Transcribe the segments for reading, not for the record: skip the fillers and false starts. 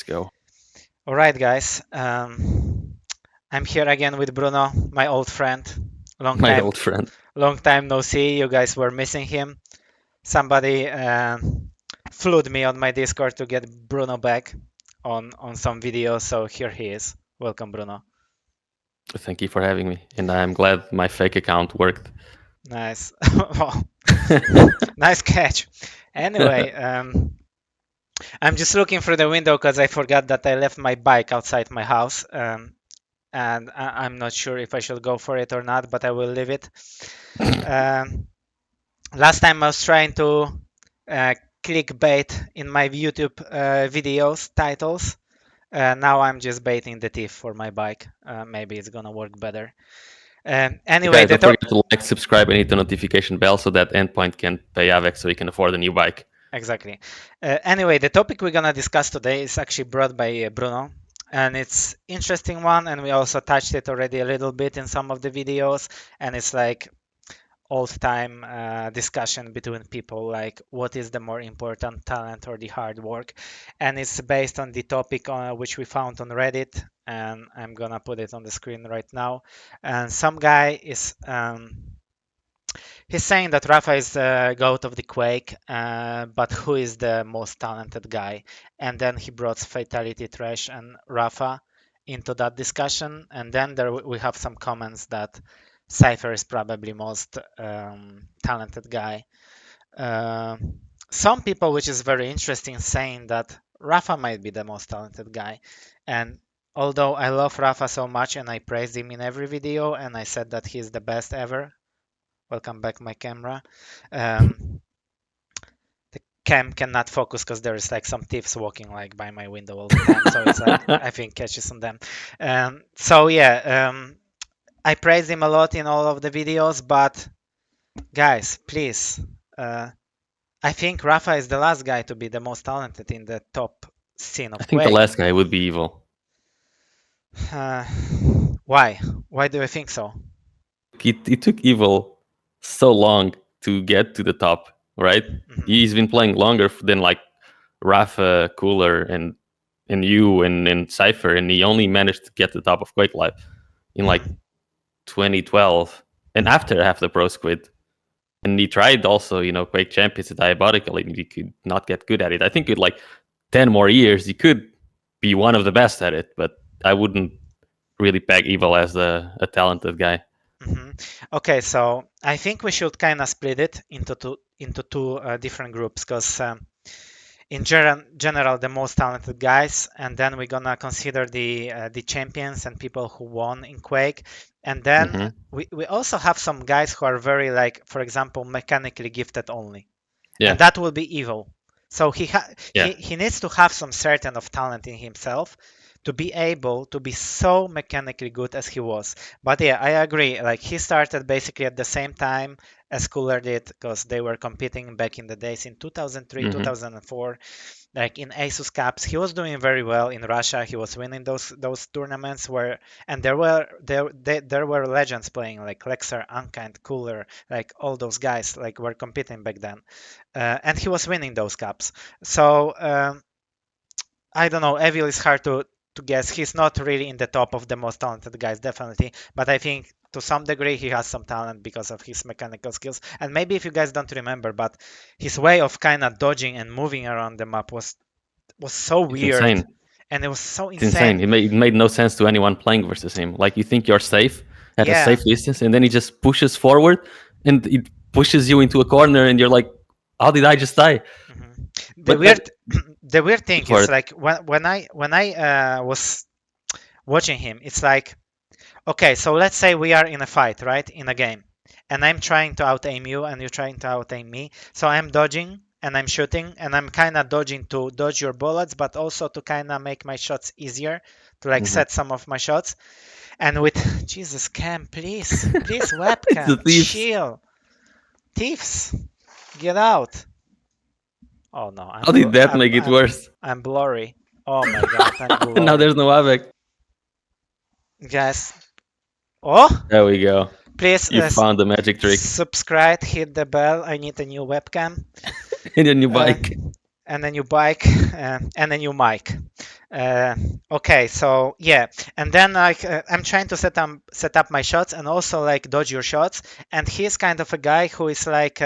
go. All right, guys. I'm here again with Bruno, my old friend. My old friend. Long time no see. You guys were missing him. Somebody flew me on my Discord to get Bruno back on some videos. So here he is. Welcome, Bruno. Thank you for having me, and I'm glad my fake account worked. Nice. Nice catch. Anyway, I'm just looking through the window because I forgot that I left my bike outside my house. And I'm not sure if I should go for it or not, but I will leave it. Last time I was trying to clickbait in my YouTube videos titles. Now I'm just baiting the thief for my bike. Maybe it's gonna work better. Anyway, guys, don't forget to like, subscribe, and hit the notification bell so that Endpoint can pay Av3k so he can afford a new bike. Exactly. Anyway, the topic we're gonna discuss today is actually brought by Bruno. And it's interesting one, and we also touched it already a little bit in some of the videos, and it's like old-time discussion between people, like what is the more important, talent or the hard work? And it's based on the topic which we found on Reddit, and I'm gonna put it on the screen right now. And some guy is he's saying that Rapha is the GOAT of the Quake, but who is the most talented guy? And then he brought Fatality Trash and Rapha into that discussion. And then there we have some comments that cYPHER is probably most talented guy. Some people, which is very interesting, saying that Rapha might be the most talented guy. And although I love Rapha so much and I praised him in every video and I said that he's the best ever, welcome back my camera. The cam cannot focus because there is like some thieves walking like by my window all the time, so it's like I think catches on them. So yeah, I praise him a lot in all of the videos, but guys, please, I think Rapha is the last guy to be the most talented in the top scene of I think Quake. the last guy would be evil. Why? Why do you think so? It took evil so long to get to the top, right? Mm-hmm. He's been playing longer than like Rapha, Cooler, and you and cYPHER, and he only managed to get to the top of Quake Live in like 2012, and after half the pros quit. And he tried also, Quake Champions diabolically, and he could not get good at it. I think with like 10 more years, he could be one of the best at it, but I wouldn't really peg evil as a talented guy. Mm-hmm. Okay, so I think we should kind of split it into two different groups, because in general the most talented guys, and then we're gonna consider the champions and people who won in Quake, and then we also have some guys who are very, like, for example, mechanically gifted only, and that will be evil. So he needs to have some certain of talent in himself to be able to be so mechanically good as he was. But yeah, I agree. Like, he started basically at the same time as Cooler did, because they were competing back in the days in 2003, 2004, like in Asus Cups. He was doing very well in Russia. He was winning those tournaments and there were legends playing, like Lexer, uNkind, Cooler, like all those guys like were competing back then, and he was winning those cups. So I don't know. Evil is hard to guess. He's not really in the top of the most talented guys, definitely. But I think to some degree he has some talent because of his mechanical skills. And maybe if you guys don't remember, but his way of kind of dodging and moving around the map was so weird. Insane. And it was so insane. It made no sense to anyone playing versus him. Like, you think you're safe at a safe distance, and then he just pushes forward and it pushes you into a corner, and you're like, how did I just die? The weird thing is, like, when I was watching him, it's like, okay, so let's say we are in a fight, right, in a game, and I'm trying to out aim you and you're trying to out aim me, so I'm dodging and I'm shooting, and I'm kind of dodging to dodge your bullets, but also to kind of make my shots easier, to like set some of my shots. And with Jesus, Cam, please webcam, chill, thieves, get out. Oh no! How did that make it worse? I'm blurry. Oh my god! Now there's no Av3k. Guys, oh, there we go. Please, you found the magic trick. Subscribe, hit the bell. I need a new webcam. And a new bike. And a new bike, and a new mic. Okay, so yeah, and then like I'm trying to set up my shots and also like dodge your shots. And he's kind of a guy who is like,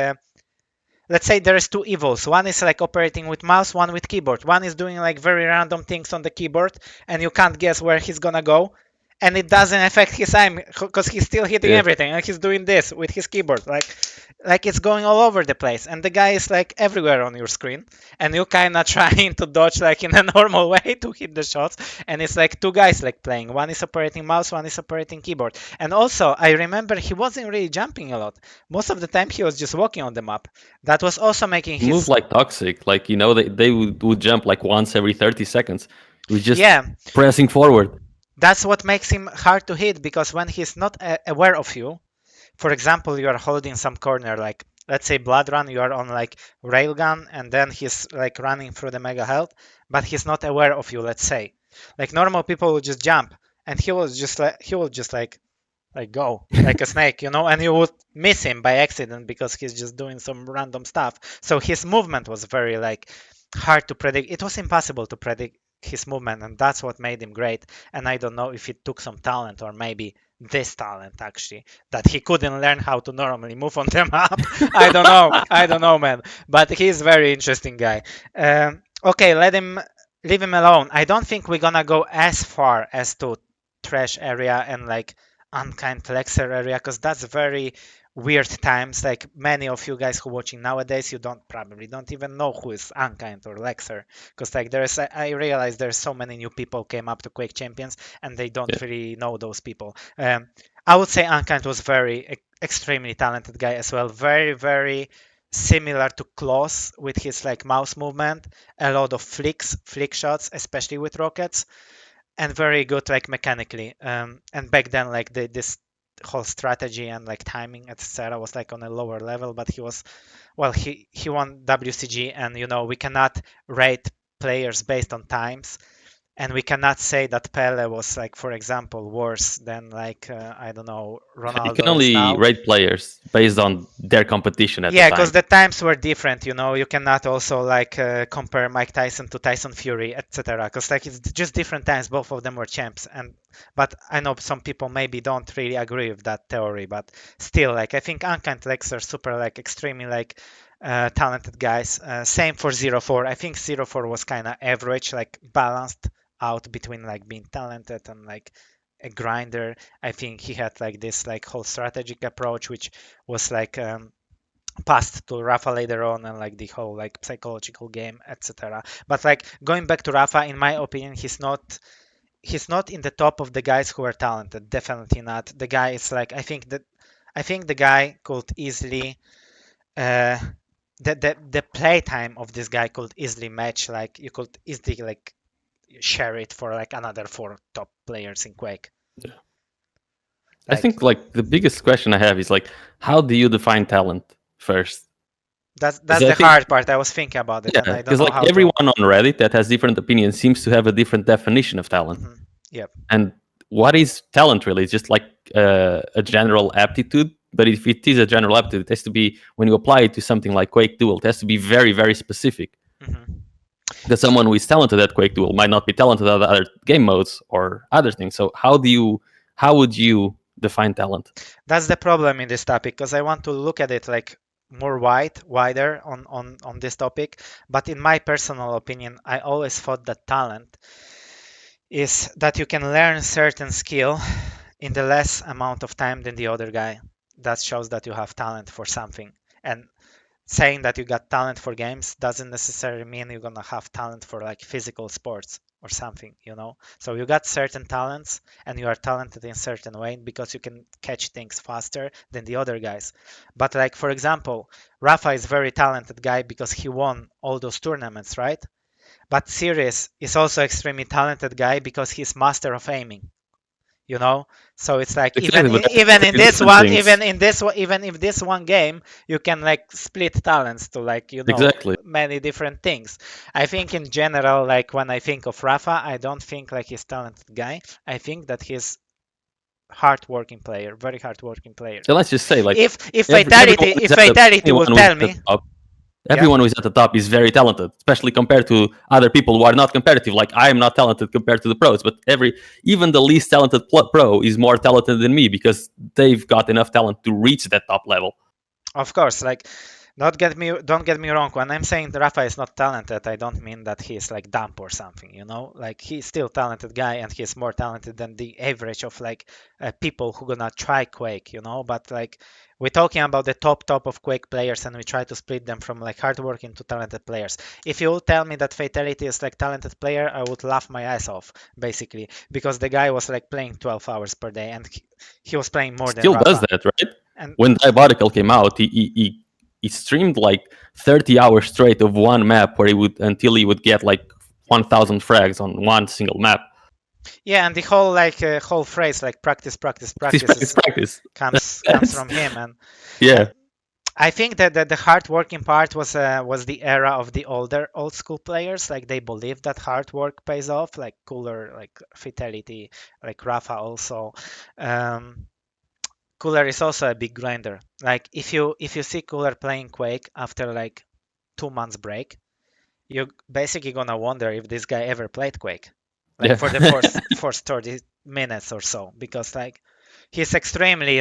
let's say there is two evils. One is like operating with mouse, one with keyboard. One is doing like very random things on the keyboard, and you can't guess where he's gonna go. And it doesn't affect his aim because he's still hitting Yeah. everything, and he's doing this with his keyboard, like it's going all over the place. And the guy is like everywhere on your screen, and you kind of trying to dodge like in a normal way to hit the shots. And it's like two guys like playing. One is operating mouse, one is operating keyboard. And also, I remember he wasn't really jumping a lot. Most of the time, he was just walking on the map. That was also making Move his like toxic, like they would jump like once every 30 seconds. It was just yeah. pressing forward. That's what makes him hard to hit because when he's not aware of you, for example, you are holding some corner, like let's say Blood Run, you are on like railgun, and then he's like running through the mega health, but he's not aware of you. Let's say, like normal people will just jump, and he will just like go like a snake, and you would miss him by accident because he's just doing some random stuff. So his movement was very like hard to predict. It was impossible to predict his movement, and that's what made him great. And I don't know if it took some talent or maybe this talent actually that he couldn't learn how to normally move on the map. I don't know, man. But he's very interesting guy. Okay, leave him alone. I don't think we're gonna go as far as to trash area and like uNkind Lexer area because that's very weird times. Like many of you guys who watching nowadays, you probably don't even know who is uNkind or Lexer because like I realize there's so many new people came up to Quake Champions and they don't Yeah. really know those people. I would say uNkind was very extremely talented guy as well. Very very similar to Clawz with his like mouse movement, a lot of flick shots, especially with rockets, and very good like mechanically. And back then like this whole strategy and like timing etc was like on a lower level, but he won WCG, and we cannot rate players based on times, and we cannot say that Pele was like, for example, worse than like I don't know, You can Ronaldo is only now. rate players based on their competition at the Yeah, because time. the times were different. You cannot also like compare Mike Tyson to Tyson Fury, etc. Because like it's just different times. Both of them were champs, but I know some people maybe don't really agree with that theory. But still, like I think uNkind Lex are super like extremely like talented guys. Same for 04. I think 04 was kind of average, like balanced out between like being talented and like a grinder. I think he had like this like whole strategic approach, which was like passed to Rapha later on, and like the whole like psychological game, etc. But like going back to Rapha, in my opinion, he's not in the top of the guys who are talented. Definitely not. The guy is like I think the guy could easily uh the playtime of this guy could easily match, like you could easily like share it for like another four top players in Quake. Yeah. I Like think like the biggest question I have is like, how do you define talent first? that's 'Cause that's I the think, hard part. I was thinking about it, and yeah, I don't because know like how to. everyone on Reddit that has different opinions seems to have a different definition of talent. Yep. And what is talent really? It's just like a general aptitude. But if it is a general aptitude, it has to be, when you apply it to something like Quake Duel, it has to be very, very specific. Mm-hmm. Because someone who is talented at Quake Duel might not be talented at other game modes or other things. So how would you define talent? That's the problem in this topic because I want to look at it like more wider on this topic. But in my personal opinion, I always thought that talent is that you can learn certain skill in the less amount of time than the other guy. That shows that you have talent for something. And saying that you got talent for games doesn't necessarily mean you're gonna have talent for like physical sports or something. So you got certain talents and you are talented in certain way because you can catch things faster than the other guys. But like for example, Rapha is very talented guy because he won all those tournaments, right? But Sirius is also extremely talented guy because he's master of aiming. So it's like Exactly, but that's even in two this different one things. even if this one game you can like split talents to like Exactly. many different things. I think in general, like when I think of Rafa, I don't think like he's talented guy. I think that he's hardworking player, very hardworking player. So let's just say, like, If everyone fatality is if at the fatality will anyone who's tell at the me top. Everyone who is at the top is very talented, especially compared to other people who are not competitive. Like I am not talented compared to the pros, but even the least talented pro is more talented than me because they've got enough talent to reach that top level. Of course, like don't get me wrong. When I'm saying Rapha is not talented, I don't mean that he's like dumb or something. You know, like he's still talented guy, and he's more talented than the average of like people who gonna try Quake. You know, but like we're talking about the top of Quake players, and we try to split them from like hardworking to talented players. If you would tell me that Fatality is like talented player, I would laugh my ass off basically, because the guy was like playing 12 hours per day, and he was playing more than Still Rapha. does that, right? And when Diabolical came out, he streamed like 30 hours straight of one map where until he would get like 1,000 frags on one single map. Yeah, and the whole whole phrase like practice comes from him, and yeah. I think that the hard working part was the era of the old school players. Like they believed that hard work pays off, like cooler, like Fatality, like Rapha also. Cooler is also a big grinder. Like if you see Cooler playing Quake after like 2 months break, you're basically gonna wonder if this guy ever played Quake, like for the first 30 minutes or so, because like he's extremely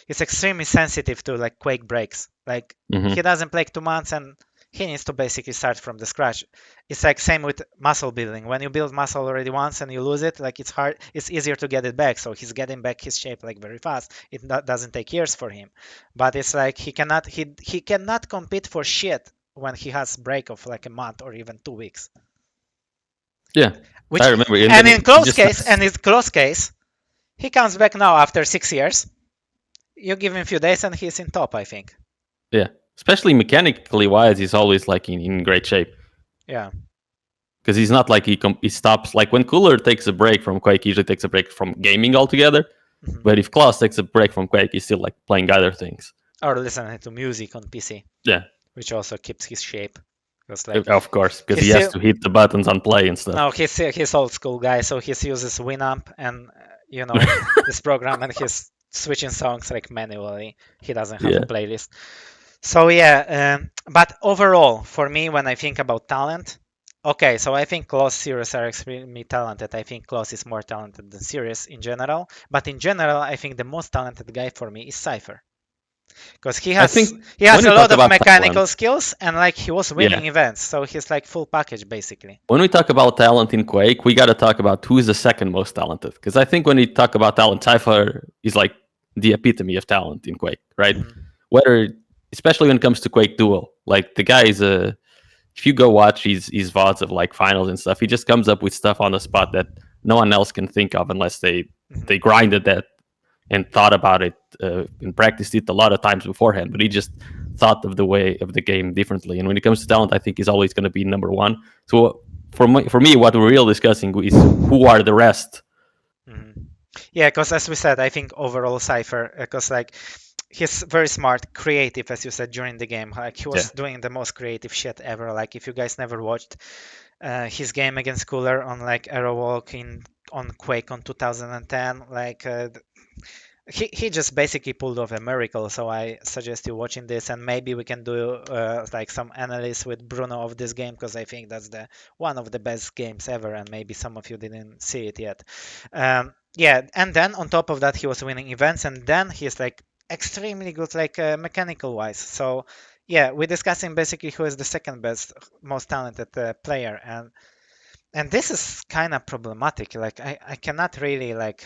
he's extremely sensitive to like Quake breaks. Like he doesn't play 2 months and he needs to basically start from the scratch. It's like same with muscle building. When you build muscle already once and you lose it, like it's easier to get it back. So he's getting back his shape like very fast. It doesn't take years for him, but it's like he cannot compete for shit when he has break of like a month or even 2 weeks. Yeah, I remember. And in close case, he comes back now after 6 years. You give him a few days and he's in top, I think. Yeah, especially mechanically wise, he's always like in great shape. Yeah. Because he's not like he stops. Like when Cooler takes a break from Quake, he usually takes a break from gaming altogether. Mm-hmm. But if Clawz takes a break from Quake, he's still like playing other things. Or listening to music on PC. Yeah. Which also keeps his shape. Like, of course, because he has to hit the buttons on play and stuff. No, he's old school guy, so he uses Winamp and this program, and he's switching songs like manually. He doesn't have a playlist. So yeah, but overall, for me, when I think about talent, okay, so I think Clawz series are extremely talented. I think Clawz is more talented than series in general. But in general, I think the most talented guy for me is cYPHER. Because he has a lot of mechanical skills, and like he was winning events, so he's like full package basically. When we talk about talent in Quake, we got to talk about who is the second most talented. Because I think when we talk about talent, cYPHER is like the epitome of talent in Quake, right? Mm-hmm. Especially when it comes to Quake Duel, like the guy is if you go watch his VODs of like finals and stuff, he just comes up with stuff on the spot that no one else can think of unless they grinded that and thought about it and practiced it a lot of times beforehand. But he just thought of the way of the game differently. And when it comes to talent, I think he's always going to be number one. So for me, what we're really discussing is who are the rest. Mm-hmm. Yeah, because as we said, I think overall cYPHER, because like he's very smart, creative, as you said during the game. Like he was doing the most creative shit ever. Like if you guys never watched his game against Cooler on like Aerowalk on Quake on 2010, like he just basically pulled off a miracle. So I suggest you watching this, and maybe we can do like some analysis with Bruno of this game, because I think that's one of the best games ever, and maybe some of you didn't see it yet. Yeah, and then on top of that, he was winning events, and then he's like extremely good, like mechanical wise. So yeah, we're discussing basically who is the second best, most talented player, and this is kind of problematic. Like I cannot really like.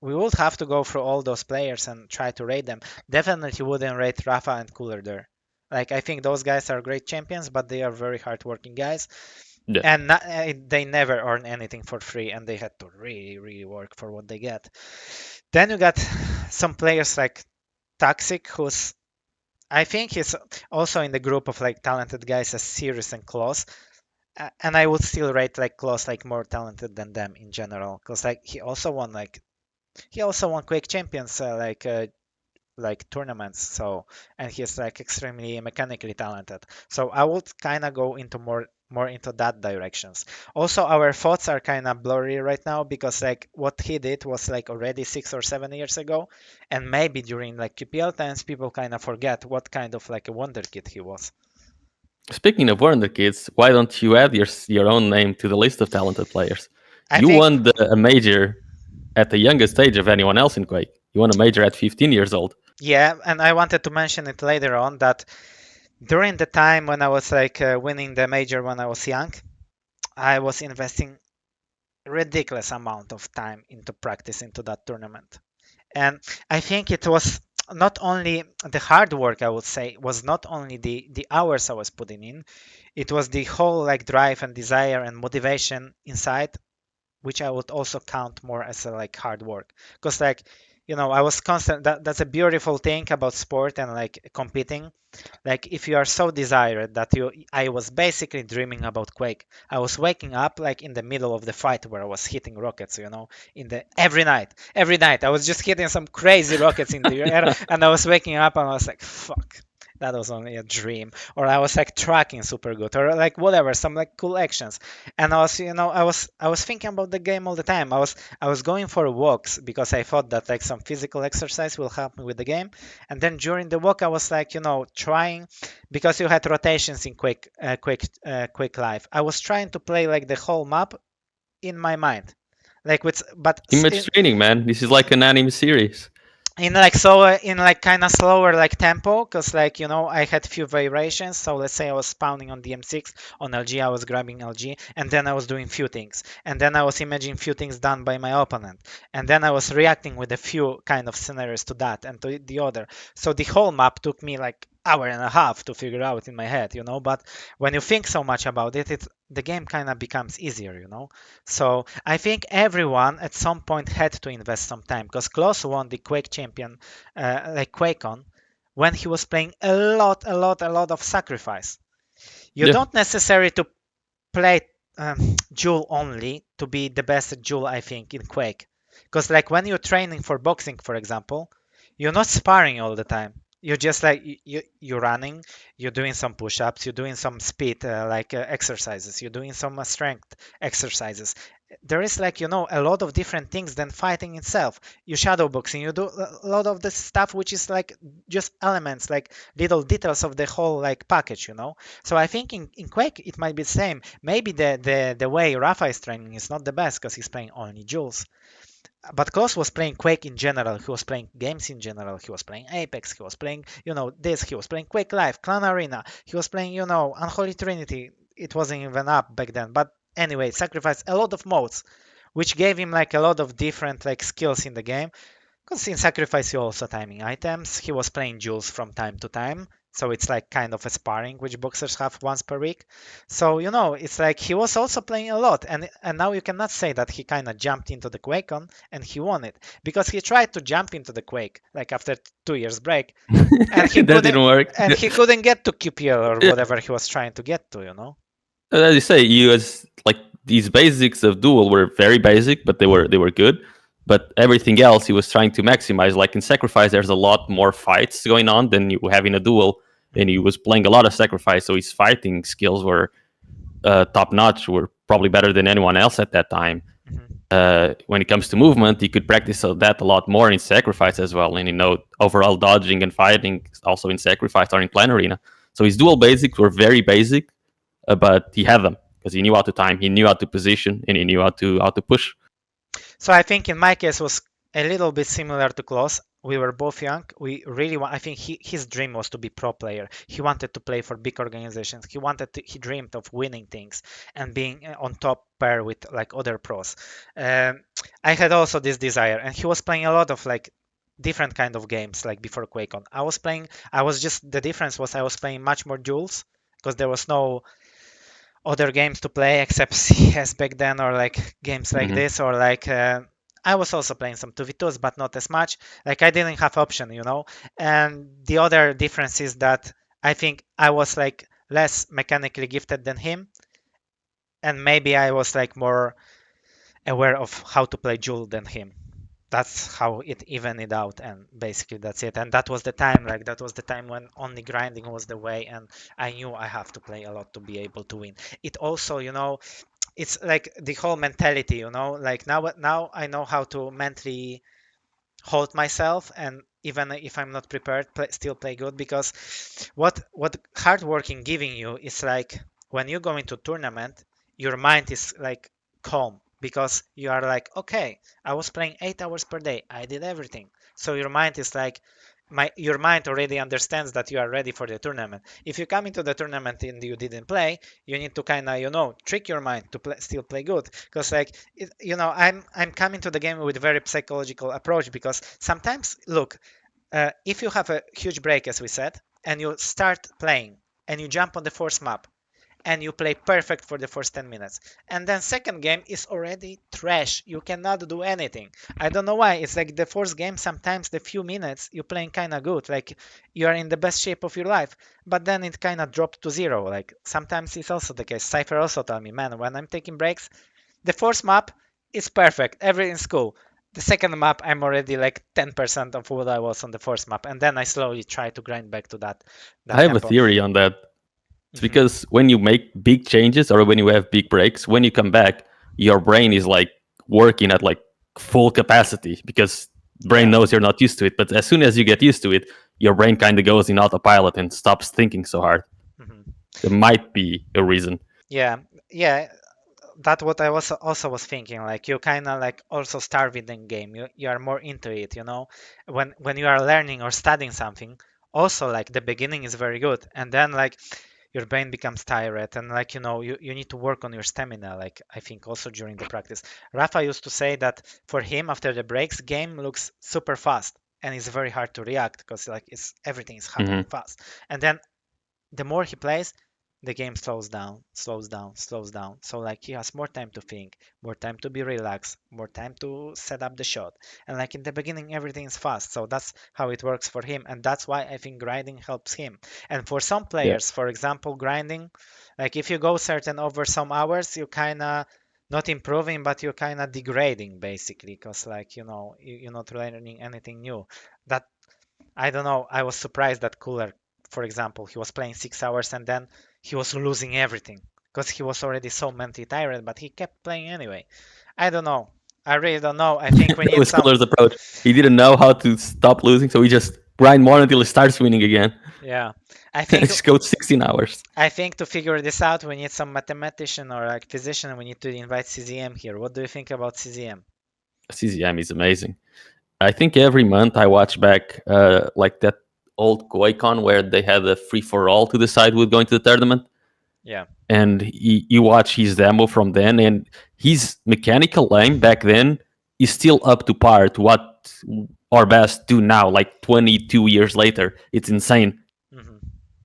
We would have to go through all those players and try to rate them. Definitely wouldn't rate Rapha and Cooler there. Like I think those guys are great champions, but they are very hardworking guys, and they never earn anything for free, and they had to really, really work for what they get. Then you got some players like toxjq, who's I think he's also in the group of like talented guys as Sirius and Clawz. And I would still rate like Clawz like more talented than them in general, because like he also won Quake Champions like tournaments. So, and he's like extremely mechanically talented. So I would kind of go into more more into that directions. Also, our thoughts are kind of blurry right now because like what he did was like already 6 or 7 years ago, and maybe during like QPL times, people kind of forget what kind of like a wonder kid he was. Speaking of wonder kids, why don't you add your own name to the list of talented players? I You think, won a major at the youngest age of anyone else in Quake. You won a major at 15 years old. yeah, and I wanted to mention it later on that during the time when I was like winning the major when I was young, I was investing ridiculous amount of time into practice into that tournament. And I think it was not only the hard work, I would say, was not only the hours I was putting in, it was the whole like drive and desire and motivation inside, which I would also count more as a like hard work. Because like, I was constant. That's a beautiful thing about sport and like competing. Like if you are so desired that I was basically dreaming about Quake. I was waking up like in the middle of the fight where I was hitting rockets, in the every night I was just hitting some crazy rockets in the air, and I was waking up and I was like, fuck. That was only a dream, or I was like tracking super good, or like whatever, some like cool actions. And I was thinking about the game all the time. I was going for walks because I thought that like some physical exercise will help me with the game. And then during the walk, I was like, trying, because you had rotations in Quake Live. I was trying to play like the whole map in my mind, like Image training, man. This is like an anime series. in like kind of slower like tempo, because like I had few variations. So let's say I was spawning on the M6 on LG, I was grabbing LG, and then I was doing few things, and then I was imagining few things done by my opponent, and then I was reacting with a few kind of scenarios to that and to the other. So the whole map took me like hour and a half to figure out in my head, but when you think so much about it, the game kind of becomes easier. So I think everyone at some point had to invest some time, because Clawz won the Quake Champion, like QuakeCon, when he was playing a lot of sacrifice. You Yeah. don't necessarily to play jewel only to be the best at jewel, I think, in Quake. Because like when you're training for boxing, for example, you're not sparring all the time. You're just like you're running, you're doing some push-ups, you're doing some speed exercises, you're doing some strength exercises. There is like a lot of different things than fighting itself. You shadow boxing, you do a lot of the stuff which is like just elements, like little details of the whole like package. So I think in Quake it might be the same. Maybe the way Rapha is training is not the best because he's playing only Jules. But Clawz was playing Quake in general. He was playing games in general. He was playing Apex. He was playing, this. He was playing Quake Live, Clan Arena. He was playing, Unholy Trinity. It wasn't even up back then. But anyway, sacrificed a lot of modes, which gave him like a lot of different like skills in the game. Because in Sacrifice, you also timing items. He was playing Jules from time to time. So it's like kind of a sparring, which boxers have once per week. So, it's like he was also playing a lot. And now you cannot say that he kind of jumped into the QuakeCon and he won it. Because he tried to jump into the Quake, like after 2 years break. And he That couldn't didn't work. and he couldn't get to QPL or Yeah. whatever he was trying to get to. As you say, like these basics of duel were very basic, but they were good. But everything else he was trying to maximize. Like in Sacrifice, there's a lot more fights going on than you have in a duel, and he was playing a lot of Sacrifice, so his fighting skills were top notch. Were probably better than anyone else at that time. When it comes to movement, he could practice that a lot more in Sacrifice as well, and overall dodging and fighting also in Sacrifice or in Clan Arena. So his dual basics were very basic, but he had them because he knew how to time, he knew how to position, and he knew how to push. So I think in my case was a little bit similar to Clawz. We were both young. We really want. I think his dream was to be pro player. He wanted to play for big organizations. He dreamed of winning things and being on top pair with like other pros. I had also this desire, and he was playing a lot of like different kind of games like before QuakeCon. The difference was I was playing much more duels because there was no other games to play except CS back then, or like games like this, or like I was also playing some 2v2s, but not as much. Like I didn't have option. And the other difference is that I think I was like less mechanically gifted than him, and maybe I was like more aware of how to play Jewel than him. that's how it evened it out, and basically that's it. And that was the time, like that was the time when only grinding was the way, and I knew I have to play a lot to be able to win. It also, it's like the whole mentality, like now I know how to mentally hold myself, and even if I'm not prepared, still play good, because what hard working giving you is like when you go into tournament, your mind is like calm, because you are like, okay, I was playing 8 hours per day, I did everything. So your mind is like, your mind already understands that you are ready for the tournament. If you come into the tournament and you didn't play, you need to kind of trick your mind to still play good, because like I'm coming to the game with a very psychological approach, because sometimes look, if you have a huge break, as we said, and you start playing and you jump on the force map and you play perfect for the first 10 minutes, and then second game is already trash, you cannot do anything. I don't know why, it's like the first game, sometimes the few minutes you playing kind of good, like you are in the best shape of your life, but then it kind of dropped to zero. Like sometimes it's also the case. cYPHER also told me, man, when I'm taking breaks, the first map is perfect, everything's cool. The second map, I'm already like 10% of what I was on the first map, and then I slowly try to grind back to that I have a tempo. theory on that. It's Hmm. because when you make big changes or when you have big breaks, when you come back, your brain is like working at like full capacity because brain Yeah. knows you're not used to it. But as soon as you get used to it, your brain kind of goes in autopilot and stops thinking so hard. Hmm. There might be a reason. Yeah, yeah, that's what I was also was thinking. Like you kind of like also start with the game. You are more into it, When you are learning or studying something, also like the beginning is very good, and then like your brain becomes tired, and like you need to work on your stamina. Like I think also during the practice, Rafa used to say that for him after the breaks, game looks super fast and it's very hard to react, because like it's everything is happening Hmm. fast, and then the more he plays, the game slows down, slows down, slows down. So like he has more time to think, more time to be relaxed, more time to set up the shot. And like in the beginning, everything is fast. So that's how it works for him. And that's why I think grinding helps him. And for some Yeah. players, for example, grinding, like if you go certain over some hours, you kind of not improving, but you're kind of degrading basically, because like you're not learning anything new. That I don't know. I was surprised that Cooler, for example, he was playing 6 hours and then he was losing everything because he was already so mentally tired, but he kept playing anyway. I don't know. I really don't know. I think we That need was some. Kuller's approach. He didn't know how to stop losing, so he just grind more until he starts winning again. Yeah, I think Just go 16 hours. to figure this out, we need some mathematician or like physician. We need to invite CZM here. What do you think about CZM? CZM is amazing. I think every month I watch back like that old QuakeCon where they had a free for all to decide who's going to the tournament, Yeah. and you watch his demo from then, and his mechanical aim back then is still up to par to what our best do now, like 22 years later. It's insane. Hmm.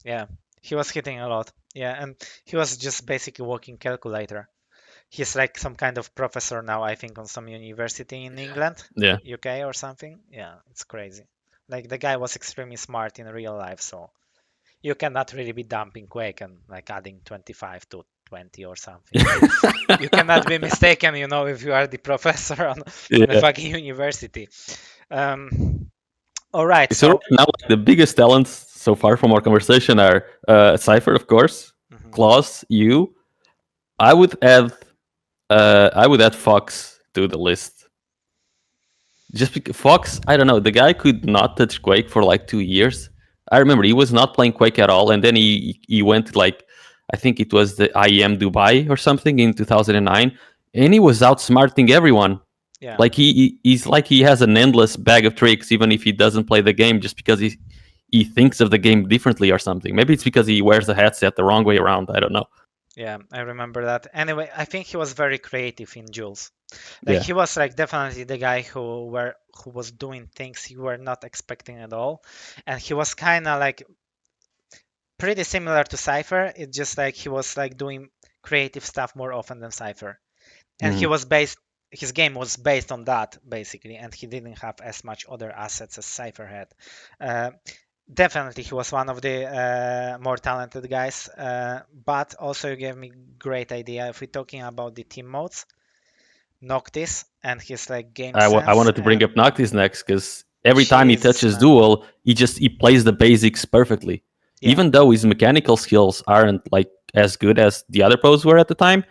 Yeah, he was hitting a lot. Yeah, and he was just basically walking calculator. He's like some kind of professor now, I think, on some university in England, Yeah. UK or something. Yeah, it's crazy. Like the guy was extremely smart in real life, so you cannot really be dumping Quake and like adding 25 to 20 or something. You cannot be mistaken, if you are the professor on a Yeah. fucking university. Um, all right, So right so now, like, the biggest talents so far from our conversation are cYPHER, of course, mhm, Clawz, you. I would add I would add Fox to the list. Just because Fox, I don't know, the guy could not touch Quake for like 2 years. I remember he was not playing Quake at all, and then he went to, like, I think it was the IEM Dubai or something in 2009, and he was outsmarting everyone. yeah. Like he's like he has an endless bag of tricks, even if he doesn't play the game, just because he thinks of the game differently or something. Maybe it's because he wears the headset the wrong way around. I don't know. Yeah, I remember that. Anyway, I think he was very creative in Jules. Like Yeah. he was like definitely the guy who was doing things you were not expecting at all. And he was kind of like pretty similar to cYPHER. It's just like he was like doing creative stuff more often than cYPHER. And Hmm. his game was based on that basically, and he didn't have as much other assets as cYPHER had. Uh, Definitely, he was one of the more talented guys, but also you gave me great idea. If we're talking about the team modes, Noctis and his like game I sense. wanted to bring up Noctis next because every time he Jesus, touches man. duel, he plays the basics perfectly. Yeah. Even though his mechanical skills aren't like as good as the other pros were at the time,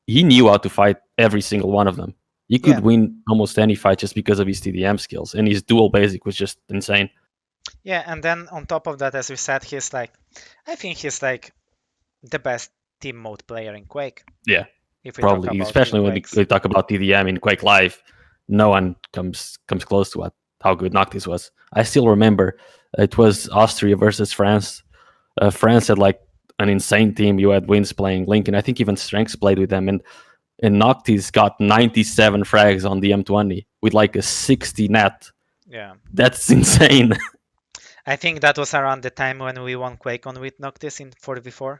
he knew how to fight every single one of them. He could Yeah. win almost any fight just because of his TDM skills, and his dual basic was just insane. Yeah, and then on top of that, as we said, I think he's like the best team mode player in Quake. Yeah, If we talk probably, about especially when Quakes. we talk about TDM in Quake Live, no one comes close to how good Noctis was. I still remember it was Austria versus France. France had like an insane team. You had Wins playing Link, and I think even Strenx played with them. And Noctis got 97 frags on the M20 with like a 60 net. Yeah. That's insane. I think that was around the time when we won QuakeCon with Noctis in 4v4.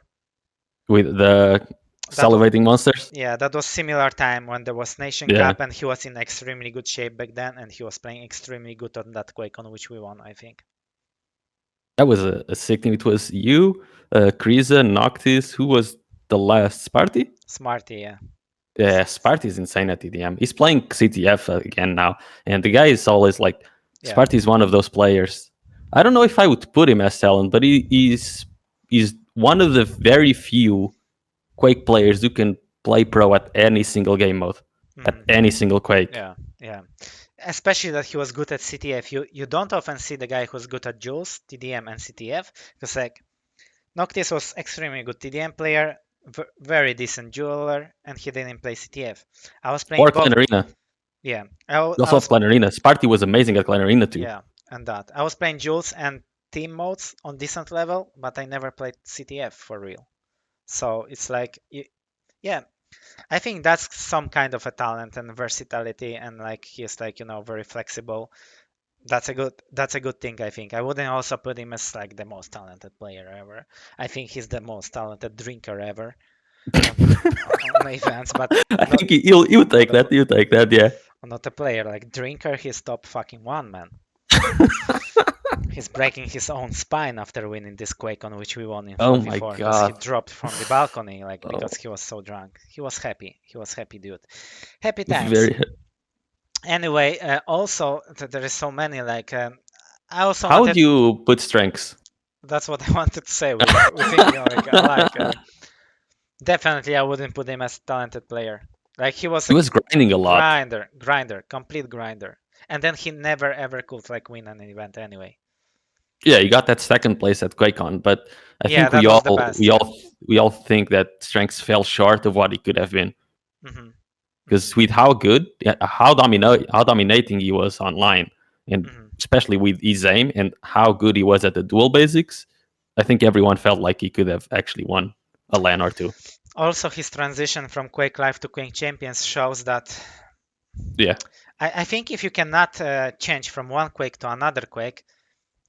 With the salivating monsters. Yeah, that was similar time when there was Nation Yeah. Cup and he was in extremely good shape back then and he was playing extremely good on that QuakeCon which we won, I think. That was a sick team. It was you, Kriza, Noctis. Who was the last? Sparty? Smarty, yeah. Yeah, Sparty is insane at TDM. He's playing CTF again now, and the guy is always like, Yeah. Sparty is one of those players. I don't know if I would put him as talent, but he's one of the very few Quake players who can play pro at any single game mode, at any single Quake. Yeah, yeah. Especially that he was good at CTF. You don't often see the guy who's good at Jules, TDM, and CTF, because like Noctis was extremely good TDM player, very decent jeweler, and he didn't play CTF. I was playing Or both. Clan Arena. Yeah. He also have Clan Arena. Sparty was amazing at Clan Arena too. Yeah, and that. I was playing Jules and team modes on decent level, but I never played CTF for real. So it's like, yeah, I think that's some kind of a talent and versatility, and like he's like very flexible. That's a good thing. I think I wouldn't also put him as like the most talented player ever. I think he's the most talented drinker ever on events, but I think you take that. You take that, yeah. Not a player like drinker. He's top fucking one, man. He's breaking his own spine after winning this Quake on which we won in 4v4 because he dropped from the balcony because he was so drunk. He was happy. He was happy, dude. Happy times. Very. Anyway, also there is so many like I also. How would you put Strenx? That's what I wanted to say. We think definitely I wouldn't put him as a talented player. Like he was grinding a lot. Grinder, complete grinder. And then he never ever could like win an event anyway. Yeah, you got that second place at QuakeCon, but I think we all think that Strenx fell short of what he could have been. Because with how dominating he was online, and especially with his aim and how good he was at the dual basics, I think everyone felt like he could have actually won a LAN or two. Also, his transition from Quake Live to Quake Champions shows that. Yeah. I think if you cannot change from one Quake to another Quake,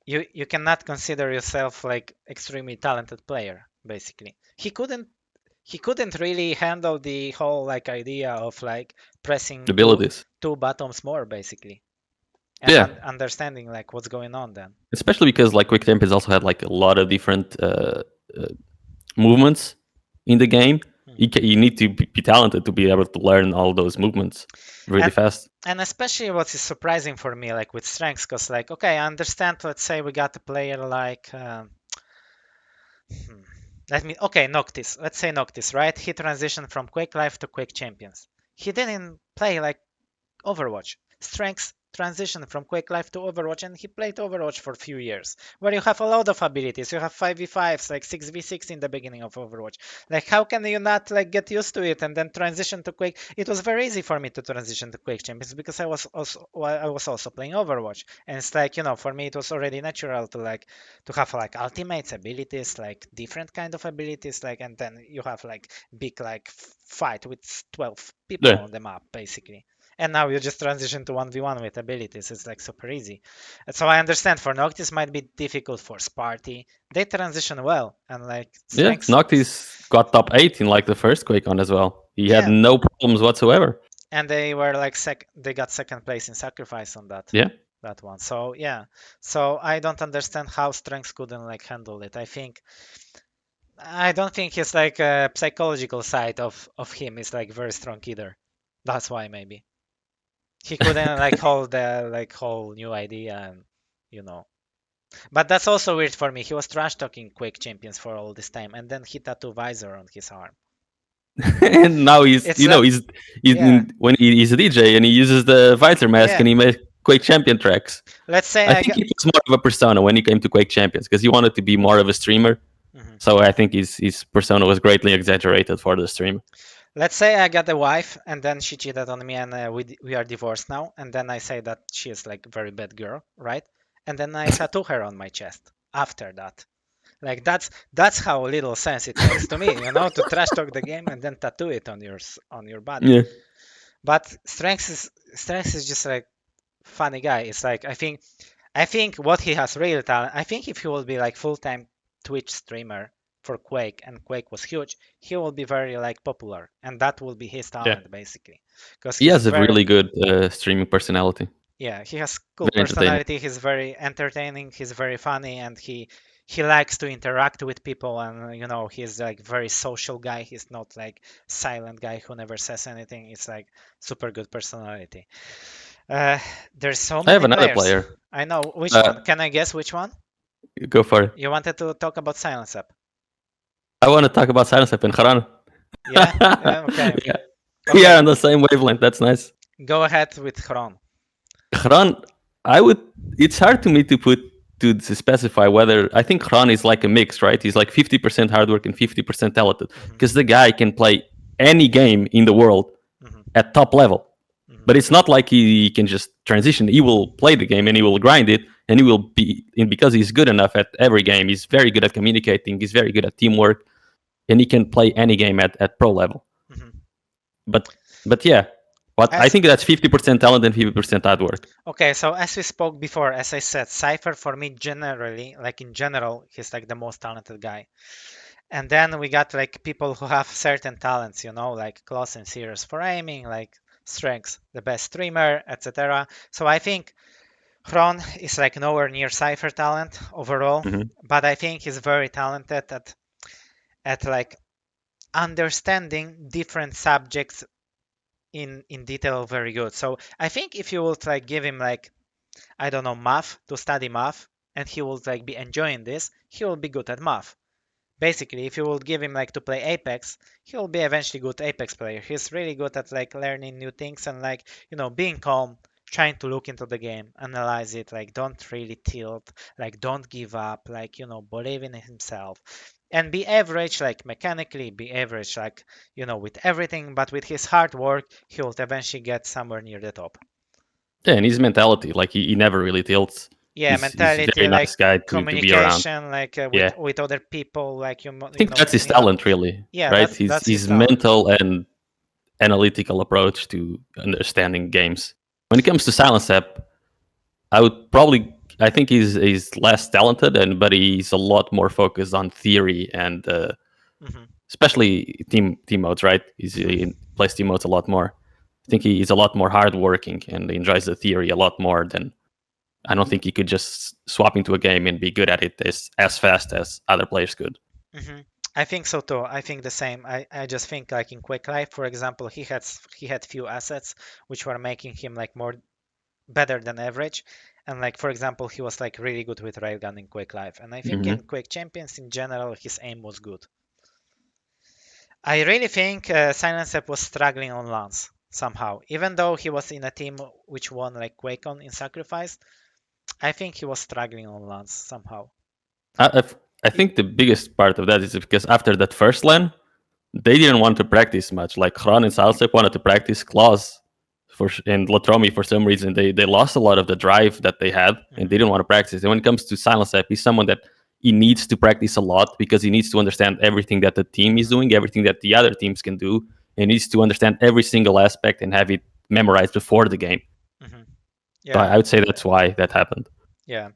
you cannot consider yourself like extremely talented player. Basically, he couldn't really handle the whole like idea of like pressing abilities two buttons more basically. And understanding like what's going on then. Especially because like Quake Champions also had like a lot of different movements in the game. You need to be talented to be able to learn all those movements really fast. And especially what is surprising for me, like with Strenx, because like, okay, I understand, let's say we got a player like, Noctis. Let's say Noctis, right? He transitioned from Quake Live to Quake Champions. He didn't play like Overwatch. Strenx transitioned from Quake Live to Overwatch, and he played Overwatch for a few years, where you have a lot of abilities. You have 5v5s, like 6v6 in the beginning of Overwatch. Like, how can you not like get used to it and then transition to Quake? It was very easy for me to transition to Quake Champions because I was also playing Overwatch, and it's like for me it was already natural to have like ultimates, abilities, like different kind of abilities, like, and then you have like big like fight with 12 people on the map basically. And now you just transition to 1v1 with abilities. It's like super easy. So I understand for Noctis might be difficult for Sparty. They transition well. And like Strenx, Noctis got top 8 in like the first QuakeCon as well. He had no problems whatsoever. And they were like they got second place in Sacrifice on that. Yeah. That one. So yeah. So I don't understand how Strenx couldn't like handle it. I don't think his like psychological side of him is like very strong either. That's why maybe he couldn't like hold the like whole new idea and you know. But that's also weird for me. He was trash talking Quake Champions for all this time, and then he tattoo visor on his arm. And now he's, It's like, yeah, when he's a DJ and he uses the visor mask yeah. and he makes Quake Champion tracks. Let's say I I think got. it was more of a persona when he came to Quake Champions because he wanted to be more of a streamer. Mhm. So I think his persona was greatly exaggerated for the stream. Let's say I got a wife and then she cheated on me and we are divorced now, and then I say that she is like a very bad girl, right? And then I tattoo her on my chest after that. Like that's how little sense it makes to me, to trash talk the game and then tattoo it on your body. Yeah. But Strenx is just like funny guy. It's like I think what he has real talent. I think if he will be like full-time Twitch streamer for Quake and Quake was huge, he will be very like popular, and that will be his Yeah. talent basically, because He he's has a very really good streaming personality. yeah, he has cool Very entertaining. personality. He's very entertaining. He's very funny, and he likes to interact with people. And he's like very social guy. He's not like silent guy who never says anything. It's like super good personality. Uh, there's so I have many another players. player. I know which Uh, one. Can I guess which one? Go for it. You wanted to talk about Silencep. I want to talk about Silencep and Xron. Yeah? Yeah, okay. Yeah. Okay. We are on the same wavelength. That's nice. Go ahead with Hron. Xron, it's hard to me to specify whether, I think Xron is like a mix, right? He's like 50% hard work and 50% talented because the guy can play any game in the world at top level. But it's not like he can just transition. He will play the game and he will grind it, and he will be, and because he's good enough at every game, he's very good at communicating, he's very good at teamwork, and he can play any game at pro level. But yeah, I think that's 50% talent and 50% hard work. Okay, so as we spoke before, as I said, cYPHER for me generally, like in general, he's like the most talented guy. And then we got like people who have certain talents, like Clawz and Sears for aiming, like Strenx, the best streamer, etc. So I think Hron is like nowhere near cYPHER talent overall, but I think he's very talented at like understanding different subjects in detail very good. So I think if you would like give him like, I don't know, math to study math, and he will like be enjoying this, he will be good at math. Basically, if you would give him like to play Apex, he will be eventually good Apex player. He's really good at like learning new things and like, being calm, trying to look into the game, analyze it, like don't really tilt, like don't give up, like, believe in himself. And be average, like mechanically, be average, like, with everything, but with his hard work, he will eventually get somewhere near the top. Yeah, and his mentality, like he never really tilts. Yeah, he's mentality, a very like nice guy to be around. communication, like Yeah. with other people, like I think that's his talent, really. Yeah, right? that's his his talent. mental and analytical approach to understanding games. When it comes to Silencep, I think he's less talented, but he's a lot more focused on theory and especially team modes, right? He plays team modes a lot more. I think he's a lot more hardworking and enjoys the theory a lot more than. I don't think he could just swap into a game and be good at it as fast as other players could. I think so too. I think the same. I just think like in Quake Life, for example, he had few assets which were making him like more better than average. And like for example, he was like really good with railgun in Quake Life. And I think in Quake Champions in general, his aim was good. I really think Silencep was struggling on lance somehow. Even though he was in a team which won like QuakeCon in Sacrifice, I think he was struggling on lance somehow. I think the biggest part of that is because after that first LAN, they didn't want to practice much. Like Xron and Silencep wanted to practice, Clawz and Latromi for some reason they lost a lot of the drive that they had and they didn't want to practice. And when it comes to Silencep, he's someone that he needs to practice a lot because he needs to understand everything that the team is doing, everything that the other teams can do, and needs to understand every single aspect and have it memorized before the game. Yeah. So I would say that's why that happened. Yeah.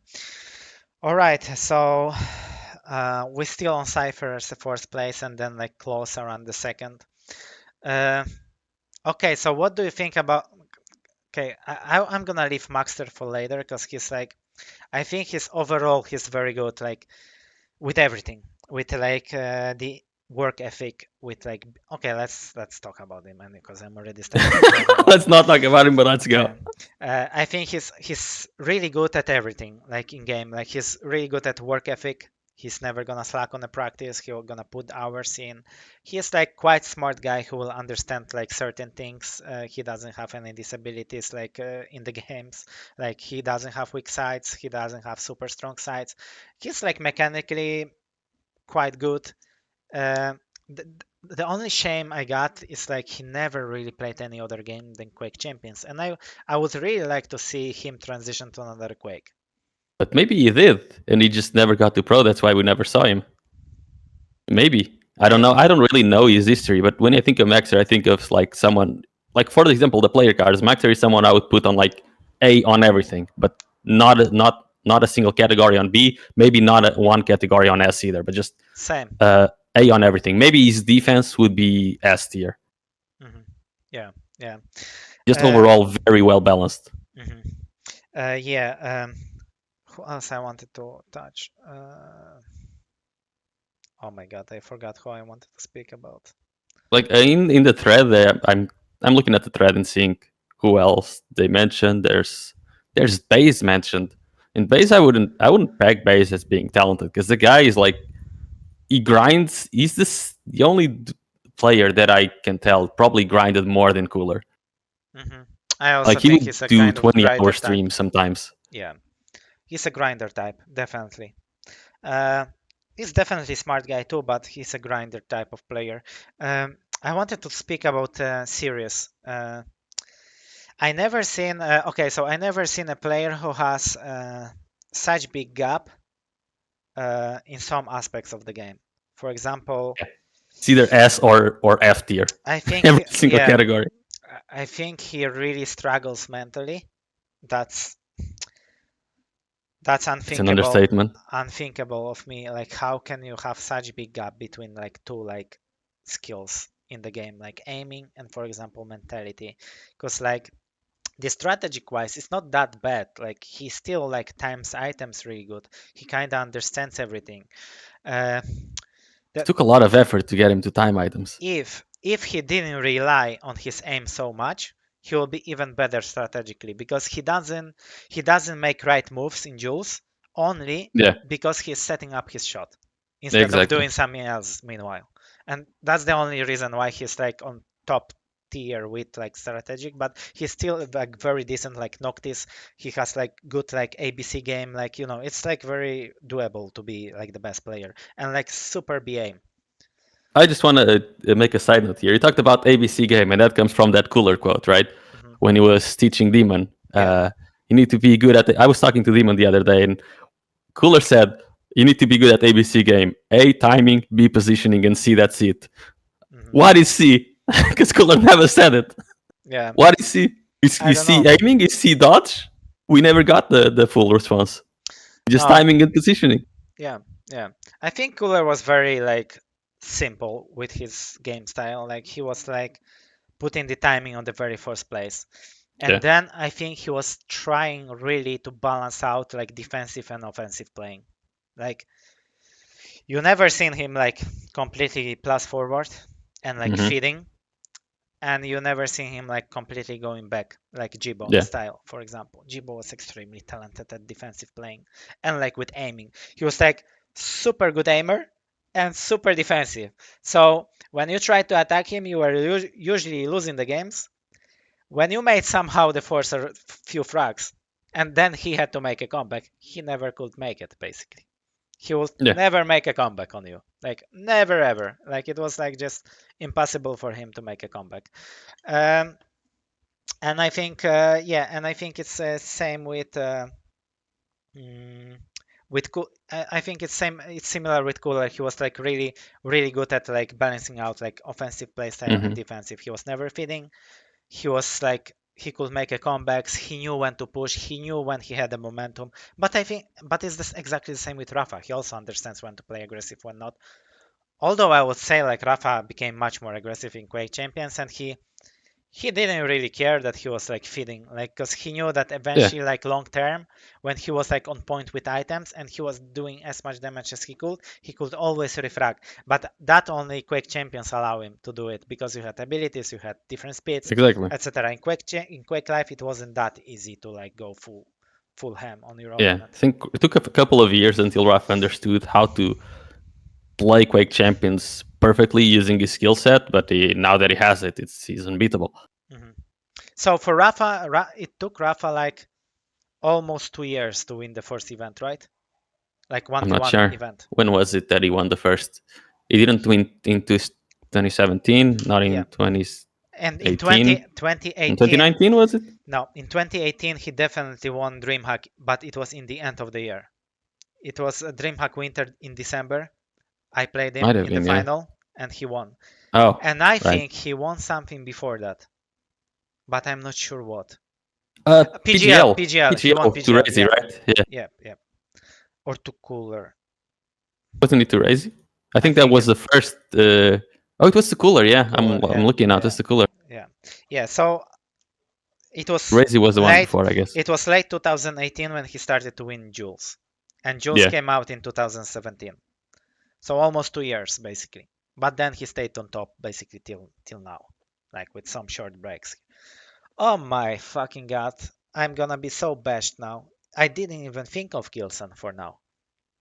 All right. So we're still on cYPHER as the fourth place, and then like Clawz around the second. Okay. So what do you think about? Okay, I'm gonna leave Maxter for later because he's like, I think he's very good, like with everything, with like the work ethic with like okay, let's talk about him, man, because I'm already starting to talk about Let's him. not talk about him, but let's Okay. go. I think he's really good at everything, like in game. Like he's really good at work ethic. He's never gonna slack on the practice. He'll gonna put hours in. He's like quite smart guy who will understand like certain things. He doesn't have any disabilities like in the games. Like he doesn't have weak sides. He doesn't have super strong sides. He's like mechanically quite good. Uh, the, the only shame I got is like he never really played any other game than Quake Champions, and I would really like to see him transition to another Quake. But maybe he did, and he just never got to pro. That's why we never saw him. Maybe. I don't know. Maybe. I don't really know his history, but when I think of Maxter, I think of like someone like, for example, the player cards. Maxter is someone I would put on like A on everything, but not a single category on B. Maybe not one category on S either, but just Same. A on everything. Maybe his defense would be S tier. Hmm. Yeah, yeah. Just overall very well balanced. Mhm. Yeah. Who else I wanted to touch? Oh my God, I forgot who I wanted to speak about. Like in the thread there, I'm looking at the thread and seeing who else they mentioned. There's Baze mentioned. In Baze, I wouldn't peg Baze as being talented because the guy is like he grinds. He's the only player that I can tell probably grinded more than cooler. Hmm. I also Like he think would he's a do kind of 20-hour grinder type. streams sometimes. Yeah, he's a grinder type, definitely. Uh, he's definitely a smart guy too, but he's a grinder type of player. I wanted to speak about Sirius. I never seen okay, so I never seen a player who has such big gap in some aspects of the game. For example, Yeah. It's either S or F tier. I think Every single yeah, category. I think he really struggles mentally. That's that's It's an unthinkable, understatement. unthinkable of me. Like, how can you have such big gap between like two like skills in the game, like aiming and, for example, mentality? Because like the strategic wise, it's not that bad. Like he still like times items really good. He kind of understands everything. Uh, It the, took a lot of effort to get him to time items. if he didn't rely on his aim so much, he will be even better strategically because he doesn't make right moves in duels only Yeah, because he's setting up his shot instead of exactly. doing something else meanwhile. And that's the only reason why he's like on top tier with like strategic, but he's still like very decent like Noctis. He has like good like ABC game, like it's like very doable to be like the best player and like super BA. I just want to make a side note here. You talked about ABC game, and that comes from that cooler quote, right? Hmm. When he was teaching Demon, Yeah. you need to be good at. I was talking to Demon the other day, and Cooler said you need to be good at ABC game. A timing, B positioning, and C that's it. Hmm. What is C? Because Cooler never said it. Yeah. What is C? I Is don't C know. aiming? Is C dodge? We never got the full response. Just No. timing and positioning. Yeah. Yeah. I think Cooler was very like simple with his game style. Like he was like putting the timing on the very first place. And Yeah. then I think he was trying really to balance out like defensive and offensive playing. Like you never seen him like completely plus forward and like Hmm. feeding, and you never seen him like completely going back like Jibo Yeah. style, for example. Jibo was extremely talented at defensive playing and like with aiming. He was like super good aimer and super defensive. So when you try to attack him, you were usually losing the games. When you made somehow the first few frags, and then he had to make a comeback, he never could make it basically. He will Yeah. never make a comeback on you. Like never ever. Like it was like just impossible for him to make a comeback. Um, and I think yeah, and I think it's same mm, with I think it's same. It's similar with Cooler. He was like really really good at like balancing out like offensive playstyle and Hmm. defensive. He was never feeding. He was like he could make a comebacks. He knew when to push. He knew when he had the momentum. But it's this exactly the same with Rapha. He also understands when to play aggressive, when not. Although I would say like Rapha became much more aggressive in Quake Champions, and he didn't really care that he was like feeding, like, because he knew that eventually, like long term, when he was like on point with items and he was doing as much damage as he could always refrag. But that only Quake Champions allow him to do it, because you had abilities, you had different speeds, Exactly. etc. In Quake Life, it wasn't that easy to like go full ham on your Yeah, opponent. I think it took a couple of years until Rapha understood how to play Quake Champions perfectly using his skill set, but now that he has it, he's unbeatable. Mhm. So for Rapha, it took Rapha like almost 2 years to win the first event, right? Like I'm not 1v1 sure. event. When was it that he won the first? He didn't win into 2017, not Yeah. in And in 2018. In 2018, 2019, was it? no, in 2018, he definitely won DreamHack, but it was in the end of the year. It was a DreamHack Winter in December. I played him Might have in the been, yeah. final, and he won. Oh, And I right. think he won something before that, but I'm not sure what. PGL. PGL. He won PGL to PGL. Raisy, Yeah, right? Yeah. yeah. Or to Cooler. Wasn't it to Raisy? I I think that think was it the first. Oh, it was the cooler. Yeah, Cooler. I'm Yeah, looking now. yeah, That's the cooler. yeah, yeah. So it was Raisy was the one late. before, I guess. It was late 2018 when he started to win Jules, and Jules Yeah. came out in 2017. So almost 2 years basically. But then he stayed on top basically till now, like with some short breaks. Oh my fucking god! I'm gonna be so bashed now. I didn't even think of Gilson for now,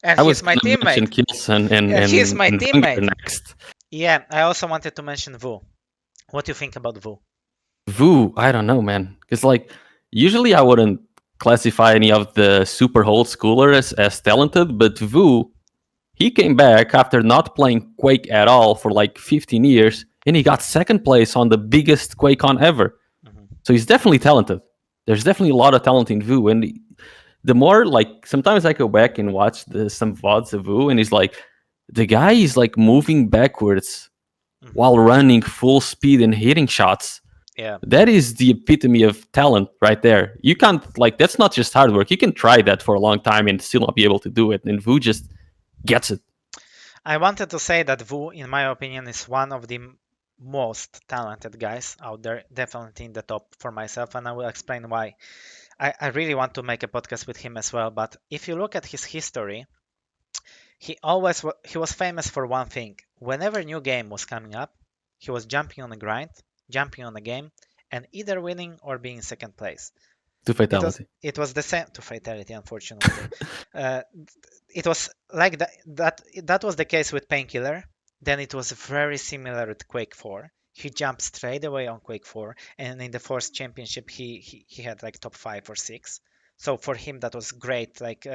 and I was he's my gonna mention teammate. Kilson And he's my and vengeuR teammate. next. Yeah, I also wanted to mention Vu. What do you think about Vu? Vu, I don't know, man. Because like usually I wouldn't classify any of the super old schoolers as talented, but Vu, he came back after not playing Quake at all for like 15 years, and he got second place on the biggest QuakeCon ever. Mhm. So he's definitely talented. There's definitely a lot of talent in Vu, and the more like sometimes I go back and watch some VODs of Vu, and he's like the guy is like moving backwards Mhm. while running full speed and hitting shots. Yeah. That is the epitome of talent right there. You can't like that's not just hard work. You can try that for a long time and still not be able to do it. And Vu just gets it. I wanted to say that Vu, in my opinion, is one of the most talented guys out there, definitely in the top for myself, and I will explain why. I really want to make a podcast with him as well, but if you look at his history, he was famous for one thing. Whenever a new game was coming up, he was jumping on a grind, jumping on a game, and either winning or being second place. To It was fatality. it was the same to fatality, unfortunately. uh, it was like that was the case with Painkiller. Then it was very similar with Quake 4. He jumped straight away on Quake 4, and in the first championship he had like top 5 or 6. So for him that was great, like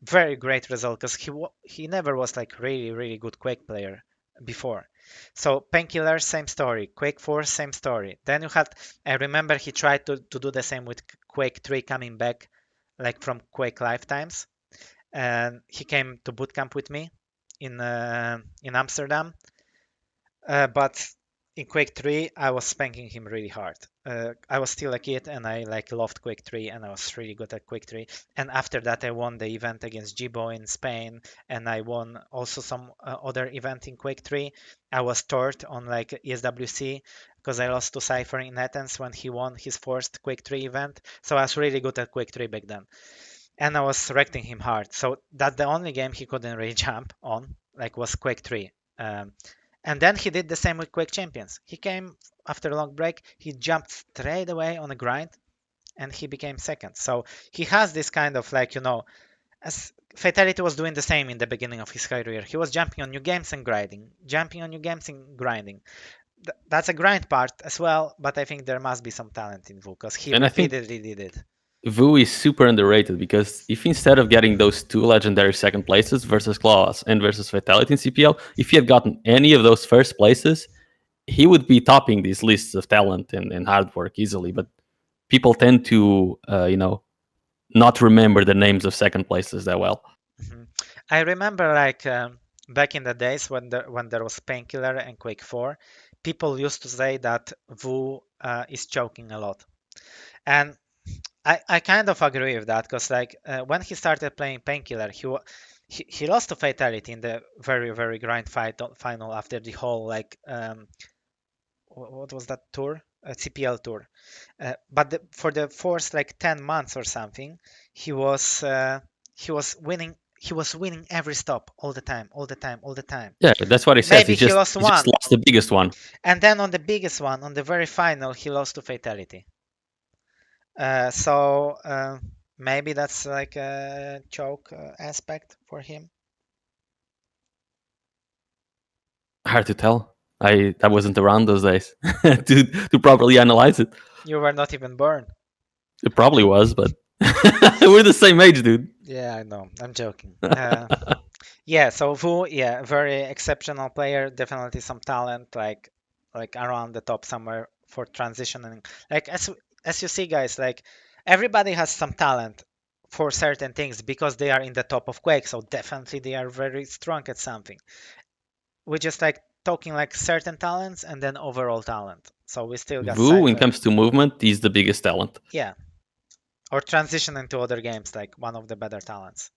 very great result, because he never was like really good Quake player before. So Painkiller, same story. Quake 4, same story. Then you had, I remember he tried to do the same with Quake 3 coming back, like from Quake Lifetimes, and he came to bootcamp with me in Amsterdam. But in Quake 3, I was spanking him really hard. I was still a kid, and I like loved Quake 3, and I was really good at Quake 3. And after that, I won the event against Jibo in Spain, and I won also some other event in Quake 3. I was third on like ESWC because I lost to cYPHER in Athens when he won his first Quake 3 event. So I was really good at Quake 3 back then, and I was wrecking him hard. So that's the only game he couldn't really jump on, like was Quake 3. And then he did the same with Quake Champions. He came after a long break, he jumped straight away on a grind, and he became second. So he has this kind of like, as Fatality was doing the same in the beginning of his career. He was jumping on new games and grinding, jumping on new games and grinding. That's a grind part as well, but I think there must be some talent in Vu because he And I think repeatedly did it. Vu is super underrated because if instead of getting those two legendary second places versus Clawz and versus Fatality in CPL, if he had gotten any of those first places, he would be topping these lists of talent and hard work easily. But people tend to, not remember the names of second places that well. Mhm. I remember like back in the days when there was Painkiller and Quake 4, people used to say that Vu is choking a lot. And I kind of agree with that because like when he started playing Painkiller, he lost to Fatality in the very grind final after the whole like what was that tour? CPL tour. But for the first like 10 months or something, he was winning. He was winning every stop all the time, all the time, all the time. Yeah, that's what he says. Maybe he lost He just one, lost the biggest one. and then on the biggest one, on the very final, he lost to fatality. So maybe that's like a choke aspect for him. Hard to tell. I wasn't around those days to properly analyze it. You were not even born. It probably was, but we're the same age, dude. Yeah, I know. I'm joking. Yeah, so vengeuR, yeah, very exceptional player. Definitely some talent, like around the top somewhere for transitioning. Like as you see, guys, like everybody has some talent for certain things because they are in the top of Quake. So definitely they are very strong at something. We just like talking like certain talents and then overall talent. So we still got vengeuR, when it cYPHER. comes to movement, he's the biggest talent. Yeah, or transition into other games, like one of the better talents.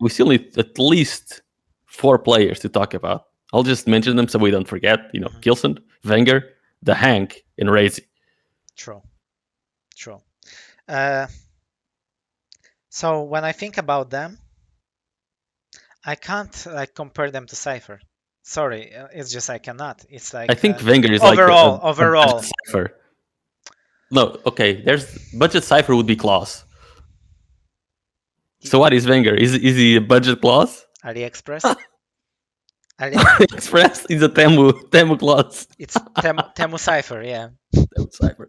We still need at least 4 players to talk about. I'll just mention them so we don't forget. You know, Kilson, vengeuR, DaHanG, and Raisy. True. So when I think about them, I can't like compare them to cYPHER. Sorry, it's just I cannot. It's like I think vengeuR is overall, like overall. budget cYPHER. No, okay. There's budget cYPHER would be Clawz. So what is vengeuR? Is he a budget Clawz? AliExpress. AliExpress is a Temu Clawz. It's Temu cYPHER, yeah. Temu cYPHER.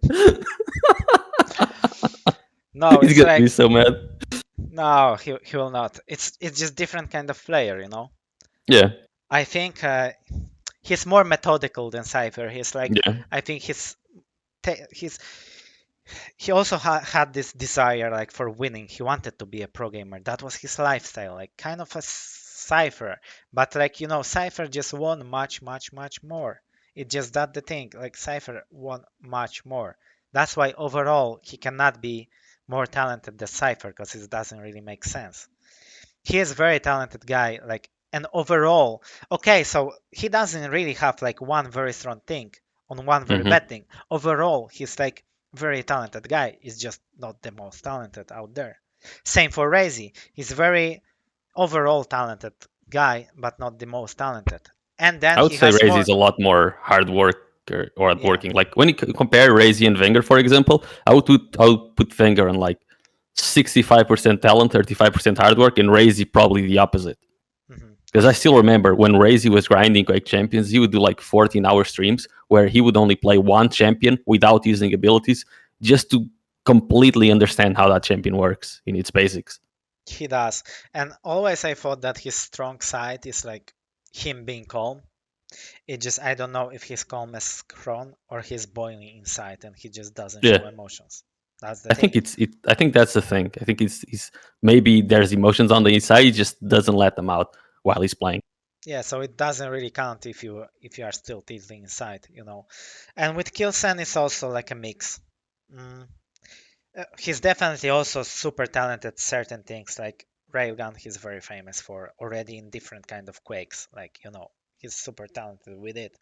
No, he's it's gonna like be so mad. no, he will not. It's just different kind of player, you know. Yeah. I think he's more methodical than cYPHER. He's like I think he also had this desire like for winning. He wanted to be a pro gamer. That was his lifestyle, like kind of a cYPHER. But like you know, cYPHER just won much more. It just that the thing. Like cYPHER won much more. That's why overall he cannot be more talented than cYPHER because it doesn't really make sense. He is a very talented guy, like and overall, okay, so he doesn't really have like one very strong thing on one very bad thing. Overall, he's like very talented guy. He's just not the most talented out there. Same for Raisy. He's very overall talented guy, but not the most talented. And then I would he say has Raisy more. is a lot more hard worker or hardworking. Like when you compare Raisy and vengeuR, for example, I would put vengeuR on like 65% talent, 35% hard work, and Raisy probably the opposite. Because I still remember when Raisy was grinding Quake Champions, he would do like 14-hour streams where he would only play one champion without using abilities just to completely understand how that champion works in its basics. He does. And always I thought that his strong side is like him being calm. It just I don't know if he's calm as Xron or he's boiling inside and he just doesn't show emotions. That's the thing. I think that's the thing. I think he's maybe there's emotions on the inside, he just doesn't let them out while he's playing. Yeah, so it doesn't really count if you are still tilting inside, you know. And with Kilson it's also like a mix. He's definitely also super talented at certain things like railgun he's very famous for already in different kind of quakes, like you know, he's super talented with it.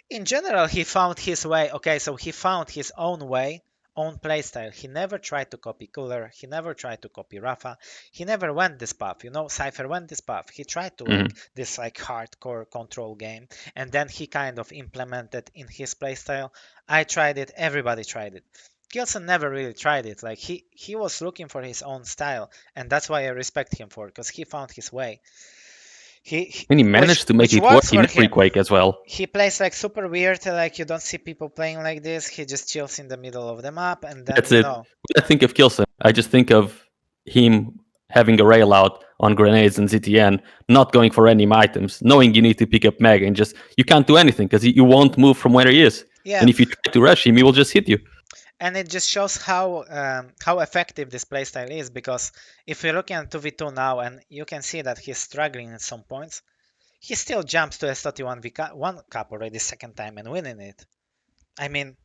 In general, he found his way. Okay, so he found his own way, own playstyle. He never tried to copy Cooler. He never tried to copy Rapha. He never went this path. You know, cYPHER went this path. He tried to like this like hardcore control game, and then he kind of implemented in his playstyle. I tried it. Everybody tried it. Kilson never really tried it. Like he was looking for his own style, and that's why I respect him for, because he found his way. And he managed to make it work in every Quake as well. He plays like super weird, like you don't see people playing like this. He just chills in the middle of the map, and then that's you it. know. When I think of Kilson, I just think of him having a rail out on grenades and ZTN, not going for any items, knowing you need to pick up Mega, and just you can't do anything because you won't move from where he is. Yeah. And if you try to rush him, he will just hit you. And it just shows how effective this playstyle is, because if you're looking at 2v2 now, and you can see that he's struggling at some points, he still jumps to S31 cup already second time and winning it. I mean,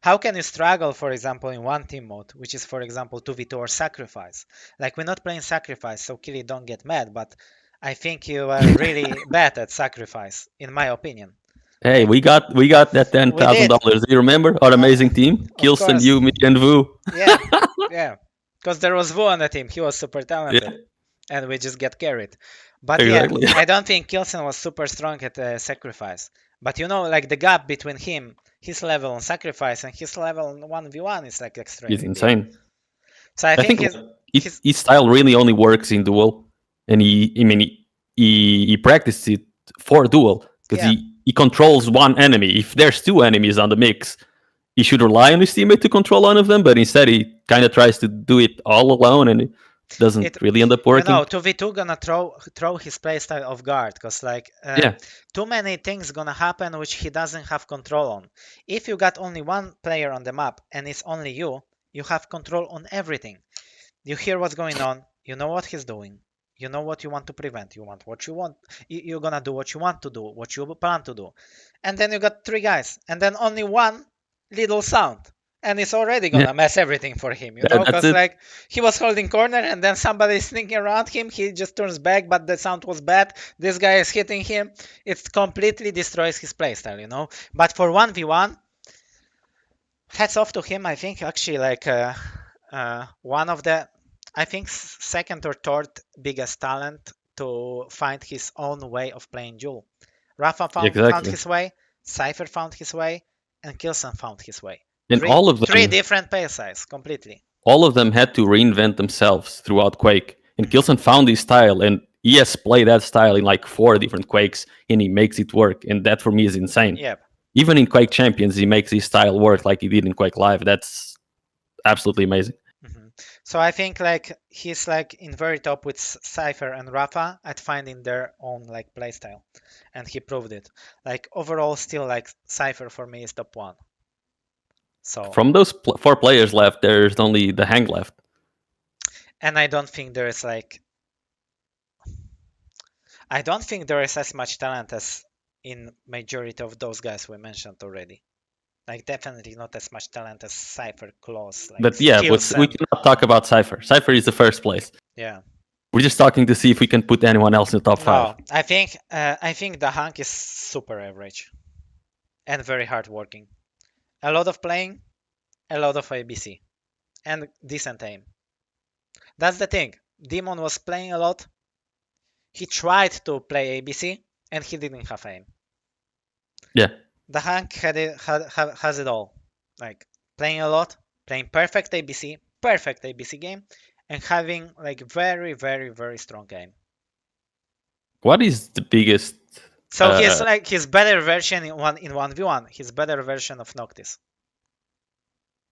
how can you struggle, for example, in one team mode, which is, for example, 2v2 or sacrifice? Like, we're not playing sacrifice, so Killy, don't get mad, but I think you are really bad at sacrifice, in my opinion. Hey, we got that $10,000. Do you remember our amazing team? Of Kilson, course. you, me, and Vu. Yeah, yeah. Because there was Wu on the team. He was super talented. Yeah, And we just get carried. But exactly. yeah, I don't think Kilson was super strong at sacrifice. But like the gap between him, his level on sacrifice, and his level on 1v1 is like extremely He's big. insane. So I I think think his his style really only works in duel, and he practiced it for duel because yeah, he controls one enemy. If there's two enemies on the mix, he should rely on his teammate to control one of them, but instead he kind of tries to do it all alone, and it doesn't it really end up working. 2v2 gonna throw his playstyle off guard because Yeah, too many things gonna happen which he doesn't have control on. If you got only one player on the map and it's only you have control on everything. You hear what's going on. You know what he's doing. You know what you want to prevent. You want what you want. You're gonna do what you want to do, what you plan to do. And then you got three guys, and then only one little sound, and it's already gonna yeah, mess everything for him. Because that's it. he was holding corner, and then somebody sneaking around him. He just turns back, but the sound was bad. This guy is hitting him. It completely destroys his playstyle. But for 1v1, hats off to him. I think actually one of the, I think, second or third biggest talent to find his own way of playing duel. Rapha found Exactly. his way, cYPHER found his way, and Kilson found his way. And Three different play styles completely. all of them had to reinvent themselves throughout Quake. And Mhm. Kilson found his style, and he has played that style in like 4 different Quakes, and he makes it work. And that for me is insane. Yep. Even in Quake Champions, he makes his style work like he did in Quake Live. That's absolutely amazing. Mhm. So I think he's in very top with cYPHER and Rapha at finding their own playstyle, and he proved it. Overall, still cYPHER for me is top one. So From those 4 players left, there's only DaHanG left. and I don't think there is I don't think there is as much talent as in majority of those guys we mentioned already. Definitely not as much talent as cYPHER, Clawz, But yeah, we cannot talk about cYPHER. cYPHER is the first place. Yeah. We're just talking to see if we can put anyone else in the top 5. No, I think DaHanG is super average and very hardworking. A lot of playing, a lot of ABC, and decent aim. That's the thing. Demon was playing a lot. He tried to play ABC, and he didn't have aim. Yeah. DaHanG has it all. Playing a lot, playing perfect ABC game, and having very, very, very strong aim. What is the biggest? So he's his better version in 1v1. His better version of Noctis.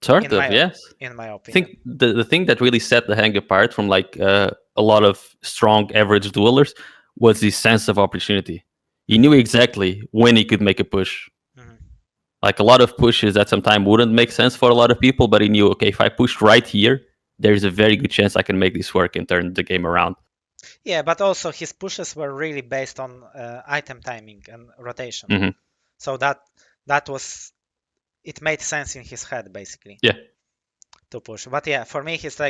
Sort of, yes. In my opinion. I think the thing that really set DaHanG apart from a lot of strong average duelers was his sense of opportunity. He knew exactly when he could make a push. Mm-hmm. A lot of pushes that sometimes wouldn't make sense for a lot of people, but he knew, okay, if I push right here, there's a very good chance I can make this work and turn the game around. Yeah, but also his pushes were really based on item timing and rotation. Mm-hmm. So that was, it made sense in his head, basically. Yeah. To push. But yeah, for me, he's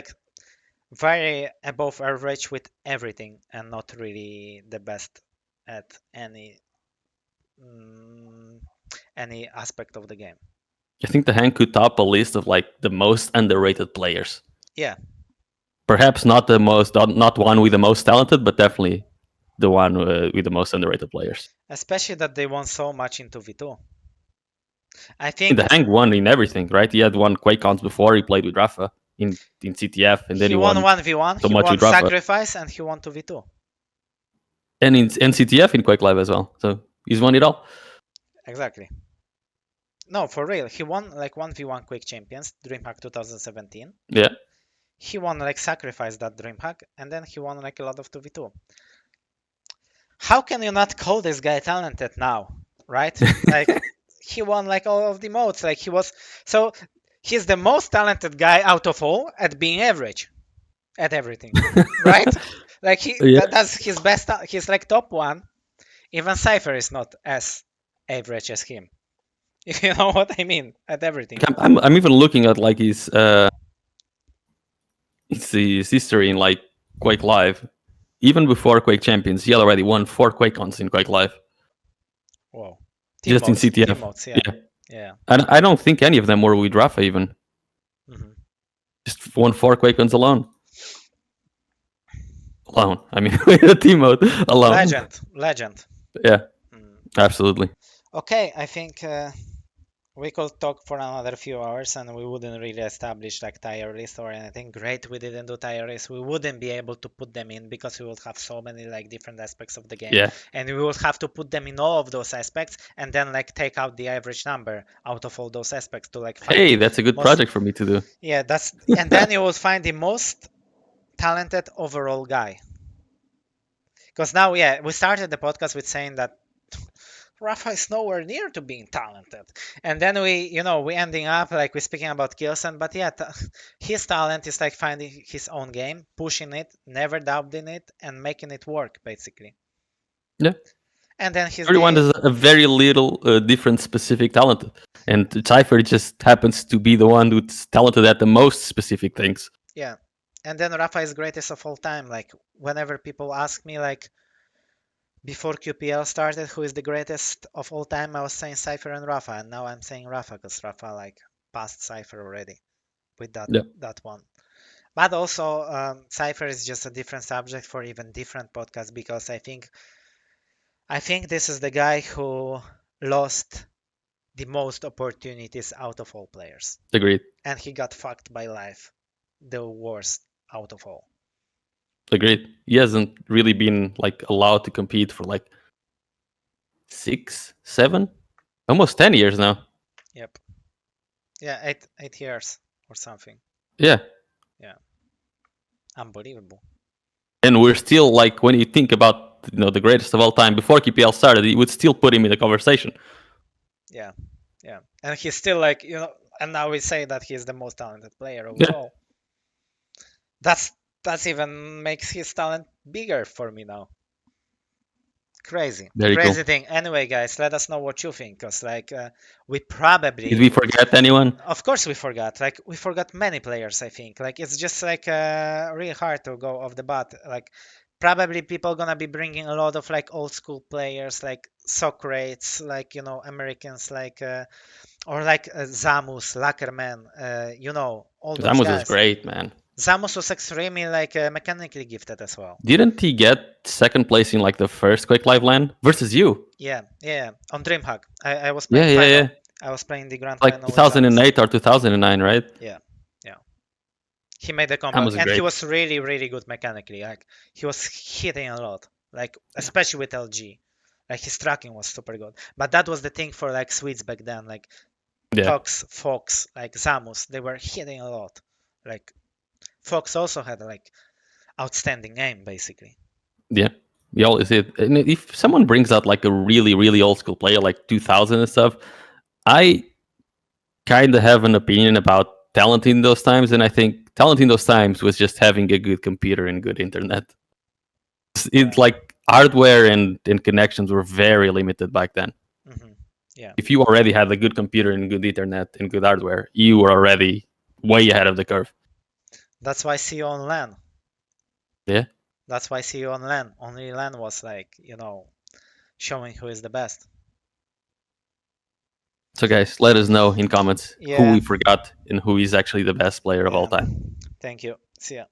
very above average with everything and not really the best at any aspect of the game. I think DaHanG could top a list of the most underrated players. Yeah. Perhaps not not one with the most talented, but definitely the one with the most underrated players. Especially that they won so much into V2. I think DaHanG won in everything, right? He had won QuakeCons before. He played with Rapha in CTF, and then he won 1v1. So he much won with Rapha. Sacrifice, and he won 2v2. And in CTF in Quake Live as well. So he's won it all. Exactly. No, for real. He won 1v1 Quake Champions, DreamHack 2017. Yeah. He won Sacrifice that DreamHack, and then he won a lot of 2v2. How can you not call this guy talented now, right? He won all of the modes. He's the most talented guy out of all at being average at everything, right? That's his best. He's top one. Even cYPHER is not as average as him. If you know what I mean, at everything. I'm even looking at his history in Quake Live. Even before Quake Champions, he already won 4 QuakeCons in Quake Live. Whoa. Just in modes, team CTF. modes, yeah. I don't think any of them were with Rapha even. Mhm. Just won 4 QuakeCons alone. Alone. I mean, with a team mode alone. Legend. Yeah, absolutely. Okay, I think we could talk for another few hours and we wouldn't really establish like tier list or anything. Great, we didn't do tier list. We wouldn't be able to put them in because we would have so many like different aspects of the game. Yeah. And we would have to put them in all of those aspects and then like take out the average number out of all those aspects to like find. Hey, that's a good project for me to do. Yeah, and then you will find the most talented overall guy. Because now, yeah, we started the podcast with saying that Rapha is nowhere near to being talented, and then we ending up like we're speaking about Kilson, but yeah, his talent is like finding his own game, pushing it, never doubting it, and making it work basically. Yeah. And then everyone has a very little different specific talent, and cYPHER just happens to be the one who's talented at the most specific things. Yeah, and then Rapha is greatest of all time. Like whenever people ask me like, before QPL started, who is the greatest of all time, I was saying cYPHER and Rapha, and now I'm saying Rapha because Rapha like passed cYPHER already with that one. But also, cYPHER is just a different subject for even different podcasts because I think this is the guy who lost the most opportunities out of all players. Agreed. And he got fucked by life, the worst out of all. Agreed. He hasn't really been like allowed to compete for like 6, 7, almost 10 years now. Yep. Yeah, 8 years or something. Yeah. Yeah. Unbelievable. And we're still like, when you think about the greatest of all time before QPL started, you would still put him in the conversation. Yeah. And he's still like, and now we say that he's the most talented player overall. Yeah. That's even makes his talent bigger for me now. Crazy cool thing. Anyway, guys, let us know what you think, because like we probably did we forget anyone? Of course we forgot. Like we forgot many players. I think like it's just like really hard to go off the bat. Like probably people gonna be bringing a lot of like old school players, like Socrates, like Americans, like or like Zamus, Lackerman, all those Zamus guys. was great, man. Zamus was extremely like mechanically gifted as well. Didn't he get second place in like the first Quake Live LAN versus you? Yeah, on DreamHack. I was playing final. Yeah. I was playing the grand like final. 2008 or 2009, right? Yeah. He made the comeback, and he was really, really good mechanically. Like he was hitting a lot, like especially with LG. Like his tracking was super good. But that was the thing for like Swedes back then, like Tox, Fox, like Zamus. They were hitting a lot. Like Fox also had like outstanding aim, basically. Yeah, we always did. And if someone brings out like a really, really old school player, like 2000 and stuff, I kind of have an opinion about talent in those times, and I think talent in those times was just having a good computer and good internet. It's like hardware and connections were very limited back then. Mm-hmm. Yeah. If you already had a good computer and good internet and good hardware, you were already way ahead of the curve. That's why see you on LAN. Yeah. That's why see you on LAN. Only LAN was like, showing who is the best. So guys, let us know in comments who we forgot and who is actually the best player of all time. Thank you. See ya.